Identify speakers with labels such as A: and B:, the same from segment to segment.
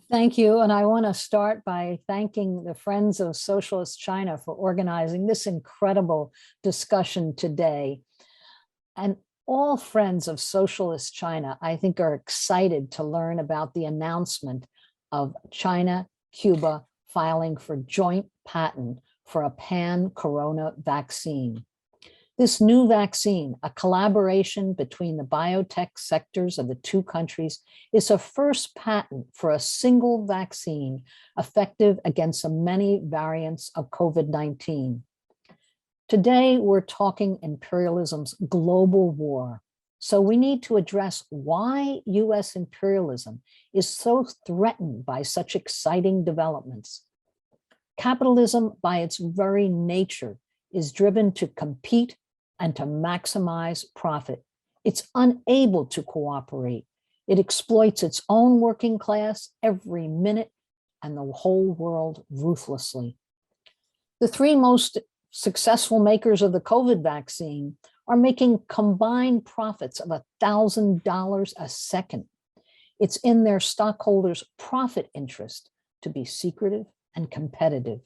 A: Thank you. And I want to start by thanking the Friends of Socialist China for organizing this incredible discussion today. And all Friends of Socialist China, I think, are excited to learn about the announcement of China, Cuba filing for joint patent for a pan-corona vaccine. This new vaccine, a collaboration between the biotech sectors of the two countries, is a first patent for a single vaccine effective against the many variants of COVID-19. Today, we're talking imperialism's global war. So we need to address why US imperialism is so threatened by such exciting developments. Capitalism, by its very nature, is driven to compete and to maximize profit. It's unable to cooperate. It exploits its own working class every minute and the whole world ruthlessly. The three most successful makers of the COVID vaccine are making combined profits of $1,000 a second. It's in their stockholders' profit interest to be secretive and competitive.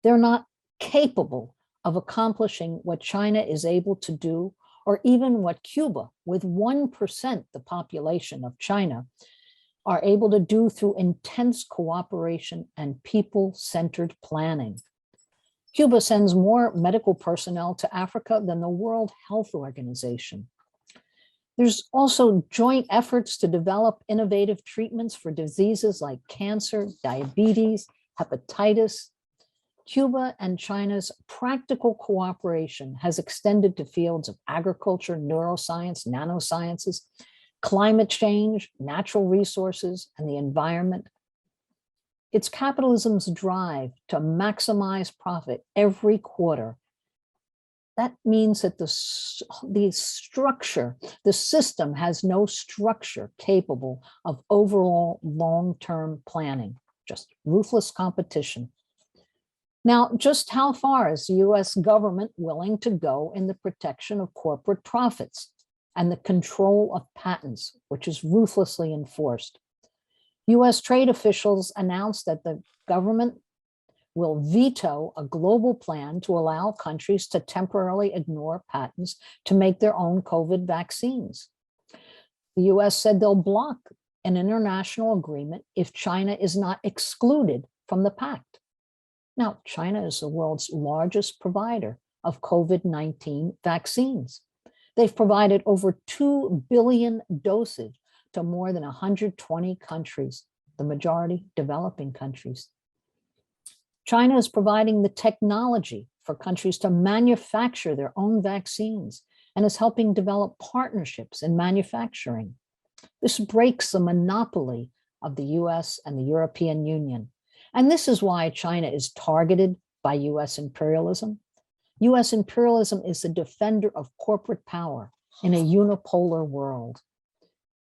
A: They're not capable of accomplishing what China is able to do, or even what Cuba, with 1% the population of China, are able to do through intense cooperation and people-centered planning. Cuba sends more medical personnel to Africa than the World Health Organization. There's also joint efforts to develop innovative treatments for diseases like cancer, diabetes, hepatitis. Cuba and China's practical cooperation has extended to fields of agriculture, neuroscience, nanosciences, climate change, natural resources, and the environment. It's capitalism's drive to maximize profit every quarter. That means that the system has no structure capable of overall long-term planning, just ruthless competition. Now, just how far is the US government willing to go in the protection of corporate profits and the control of patents, which is ruthlessly enforced? US trade officials announced that the government will veto a global plan to allow countries to temporarily ignore patents to make their own COVID vaccines. The US said they'll block an international agreement if China is not excluded from the pact. Now, China is the world's largest provider of COVID-19 vaccines. They've provided over 2 billion doses to more than 120 countries, the majority developing countries. China is providing the technology for countries to manufacture their own vaccines and is helping develop partnerships in manufacturing. This breaks the monopoly of the US and the European Union. And this is why China is targeted by US imperialism. US imperialism is the defender of corporate power in a unipolar world.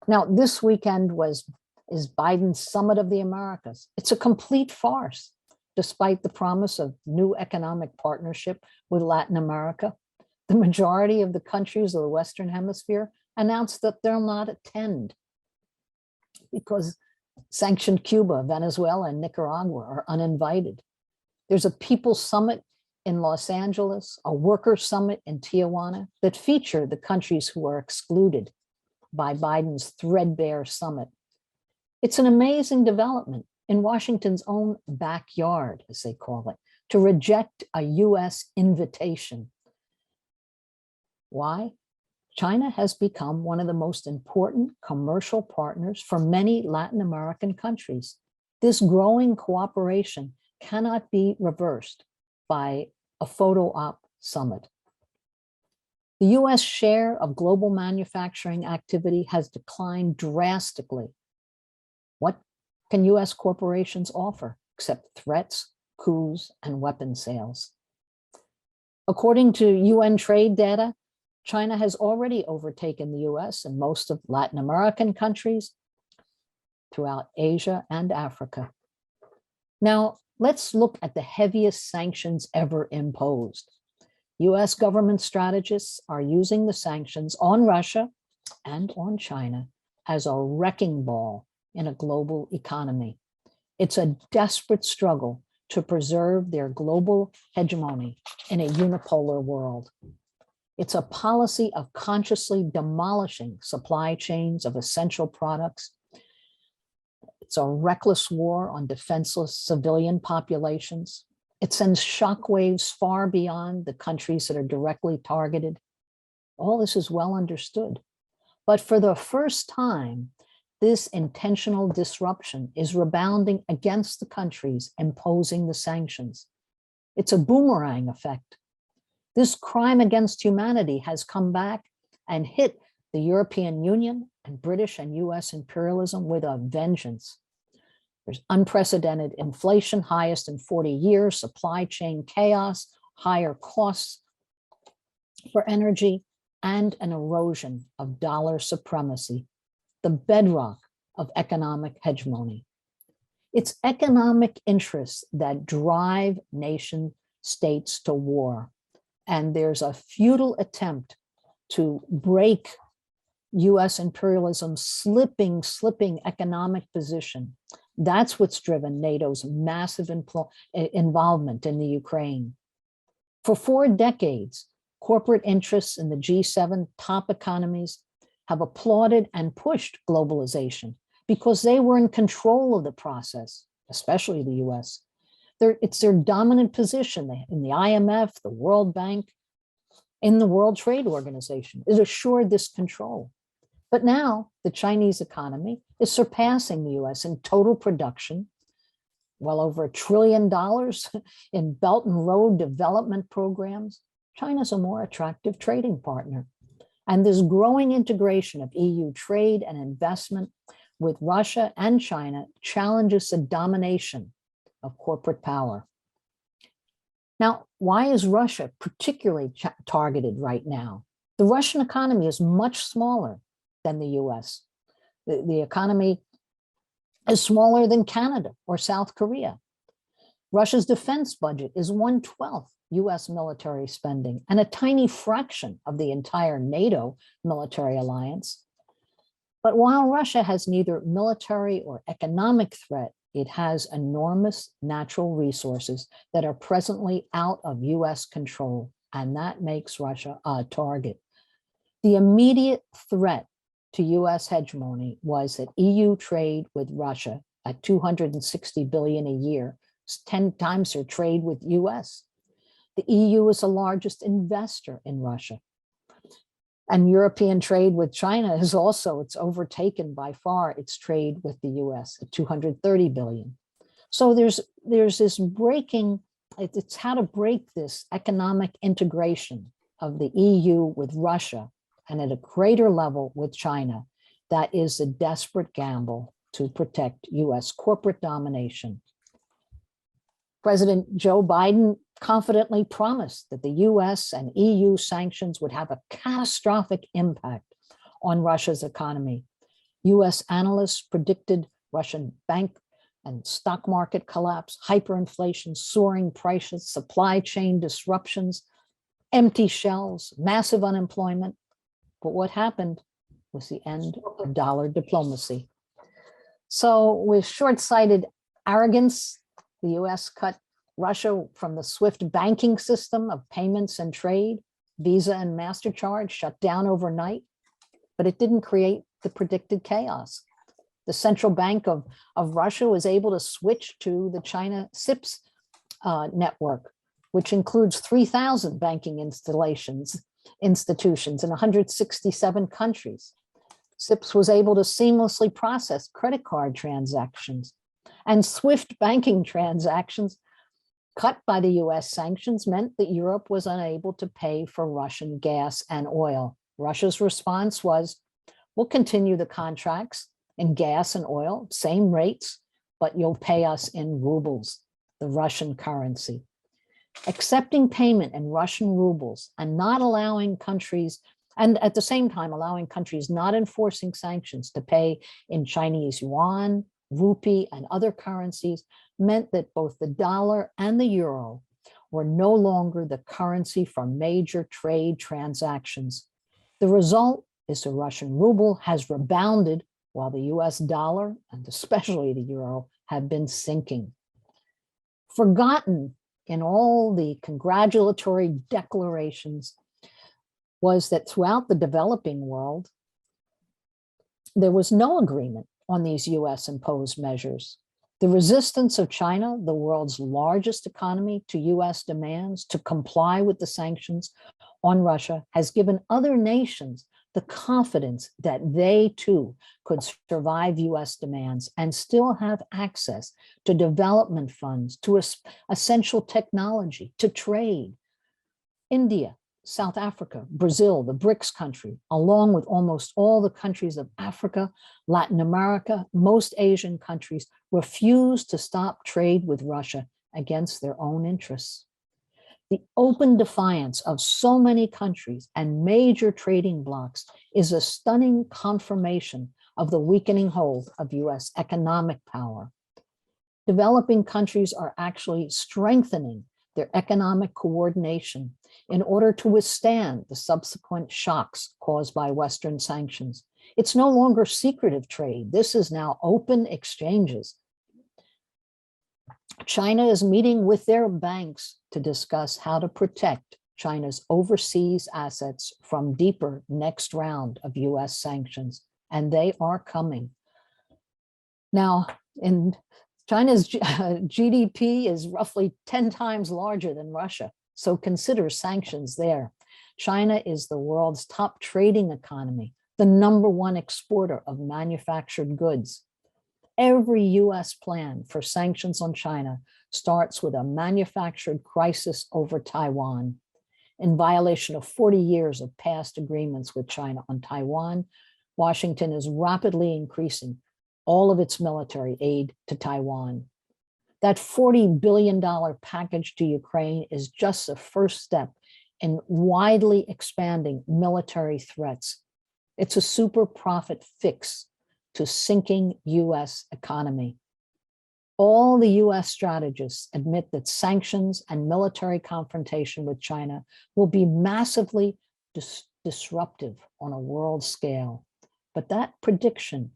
A: Now, this weekend is Biden's Summit of the Americas. It's a complete farce. Despite the promise of new economic partnership with Latin America, the majority of the countries of the Western Hemisphere announced that they'll not attend because sanctioned Cuba, Venezuela, and Nicaragua are uninvited. There's a People's Summit in Los Angeles, a Worker Summit in Tijuana that feature the countries who are excluded by Biden's threadbare summit. It's an amazing development in Washington's own backyard, as they call it, to reject a US invitation. Why? China has become one of the most important commercial partners for many Latin American countries. This growing cooperation cannot be reversed by a photo op summit. The US share of global manufacturing activity has declined drastically. What can US corporations offer except threats, coups, and weapon sales? According to UN trade data, China has already overtaken the US and most of Latin American countries, throughout Asia and Africa. Now, let's look at the heaviest sanctions ever imposed. US government strategists are using the sanctions on Russia and on China as a wrecking ball in a global economy. It's a desperate struggle to preserve their global hegemony in a unipolar world. It's a policy of consciously demolishing supply chains of essential products. It's a reckless war on defenseless civilian populations. It sends shockwaves far beyond the countries that are directly targeted. All this is well understood. But for the first time, this intentional disruption is rebounding against the countries imposing the sanctions. It's a boomerang effect. This crime against humanity has come back and hit the European Union and British and US imperialism with a vengeance. There's unprecedented inflation, highest in 40 years, supply chain chaos, higher costs for energy, and an erosion of dollar supremacy, the bedrock of economic hegemony. It's economic interests that drive nation states to war. And there's a futile attempt to break US imperialism's slipping economic position. That's what's driven NATO's massive involvement in the Ukraine. For 4 decades, corporate interests in the G7 top economies have applauded and pushed globalization because they were in control of the process, especially the US. It's their dominant position in the IMF, the World Bank, in the World Trade Organization. It assured this control. But now the Chinese economy is surpassing the US in total production, well over $1 trillion in Belt and Road development programs. China's a more attractive trading partner. And this growing integration of EU trade and investment with Russia and China challenges the domination of corporate power. Now, why is Russia particularly targeted right now? The Russian economy is much smaller than the US. The economy is smaller than Canada or South Korea. Russia's defense budget is 1/12 US military spending and a tiny fraction of the entire NATO military alliance. But while Russia has neither military or economic threat, it has enormous natural resources that are presently out of US control, and that makes Russia a target. The immediate threat to US hegemony was that EU trade with Russia at $260 billion a year, 10 times their trade with US. The EU is the largest investor in Russia. And European trade with China is also, it's overtaken by far its trade with the US at $230 billion. So there's this breaking, it's how to break this economic integration of the EU with Russia and at a greater level with China. That is a desperate gamble to protect US corporate domination. President Joe Biden confidently promised that the US and EU sanctions would have a catastrophic impact on Russia's economy. US analysts predicted Russian bank and stock market collapse, hyperinflation, soaring prices, supply chain disruptions, empty shelves, massive unemployment. But what happened was the end of dollar diplomacy. So with short-sighted arrogance, the US cut Russia from the SWIFT banking system of payments and trade. Visa and MasterCard shut down overnight, but it didn't create the predicted chaos. The central bank of Russia was able to switch to the China SIPS network, which includes 3,000 banking institutions in 167 countries. SIPS was able to seamlessly process credit card transactions, and SWIFT banking transactions cut by the US sanctions meant that Europe was unable to pay for Russian gas and oil. Russia's response was, we'll continue the contracts in gas and oil, same rates, but you'll pay us in rubles, the Russian currency. Accepting payment in Russian rubles and not allowing countries, and at the same time allowing countries not enforcing sanctions to pay in Chinese yuan, rupee, and other currencies meant that both the dollar and the euro were no longer the currency for major trade transactions. The result is the Russian ruble has rebounded while the US dollar, and especially the euro, have been sinking. Forgotten in all the congratulatory declarations was that throughout the developing world, there was no agreement on these US imposed measures. The resistance of China, the world's largest economy, to US demands to comply with the sanctions on Russia has given other nations the confidence that they too could survive US demands and still have access to development funds, to essential technology, to trade. India, South Africa, Brazil, the BRICS country, along with almost all the countries of Africa, Latin America, most Asian countries, refused to stop trade with Russia against their own interests. The open defiance of so many countries and major trading blocs is a stunning confirmation of the weakening hold of US economic power. Developing countries are actually strengthening their economic coordination in order to withstand the subsequent shocks caused by Western sanctions. It's no longer secretive trade. This is now open exchanges. China is meeting with their banks to discuss how to protect China's overseas assets from deeper next round of US sanctions, and they are coming. Now, China's GDP is roughly 10 times larger than Russia, so consider sanctions there. China is the world's top trading economy, the #1 exporter of manufactured goods. Every US plan for sanctions on China starts with a manufactured crisis over Taiwan. In violation of 40 years of past agreements with China on Taiwan, Washington is rapidly increasing all of its military aid to Taiwan. That $40 billion package to Ukraine is just the first step in widely expanding military threats. It's a super profit fix to sinking US economy. All the US strategists admit that sanctions and military confrontation with China will be massively disruptive on a world scale. But that prediction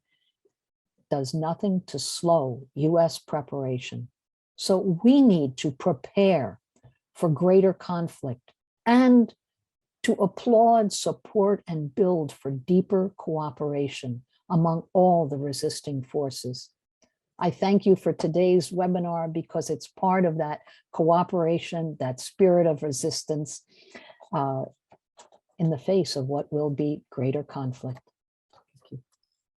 A: does nothing to slow US preparation. So we need to prepare for greater conflict and to applaud, support, and build for deeper cooperation among all the resisting forces. I thank you for today's webinar because it's part of that cooperation, that spirit of resistance in the face of what will be greater conflict.